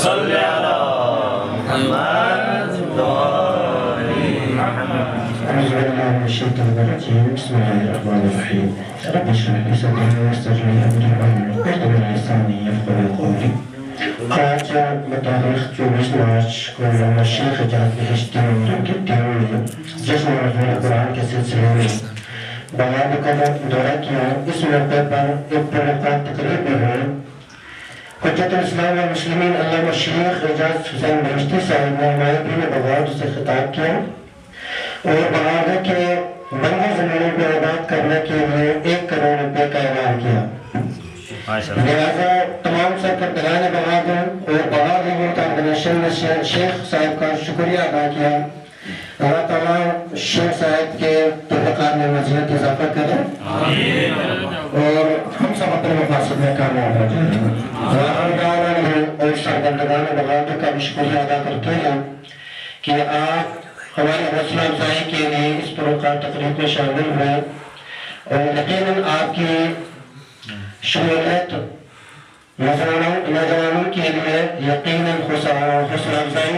صل علی محمد أعوذ بالله من الشيطان الرجيم بسم الله الرحمن الرحيم رب اشرح لي صدري ويسر لي أمري واحلل من لساني يفقهوا قولي آج بتاریخ 24 مارچ کو علامہ شیخ حجاز بہشتی کے میں جشن نزول قرآن کے سلسلے میں بیان کا دورہ کیا۔ اس موقع پر ایک پرنقاد تقریب میں ہوئی۔ حجت الاسلام والمسلمین علامہ شیخ حجاز حسین بہشتی صاحب نے ہمارے دین بغاوت سے خطاب کیا اور بغاوت کے بنگلہ زمینوں کو آباد کرنے کے لیے 1 کروڑ روپے کا اعلان کیا۔ لہذا تمام سرکردگان بغاوت اور بغاوت آرگنائزیشن نے شیخ صاحب کا شکریہ ادا کیا۔ اللہ تعالیٰ شیخ صاحب کے تعلقات میں مزید اضافہ کرے اور ہم سب اپنے مقاصد میں کامیاب ہو جائیں۔ اور سرکردگان بغاوت کا بھی شکریہ ادا کرتے ہیں کہ آپ ہماری حوصلہ افزائی کے لیے اس پروقار تقریب میں شامل ہوئے اور یقیناً آپ کی شمولیت نوجوانوں کے لیے یقیناً حوصلہ افزائی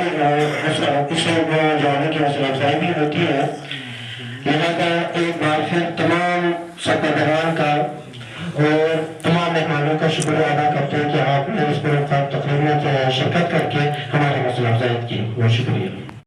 جانے کی حوصلہ افزائی بھی ہوتی ہے۔ لہذا ایک بار پھر تمام سرکردگان کا اور تمام مہمانوں کا شکریہ ادا کرتے ہیں کہ آپ نے اس پروقار تقریب میں شرکت کر کے ہماری حوصلہ افزائی کی۔ بہت شکریہ۔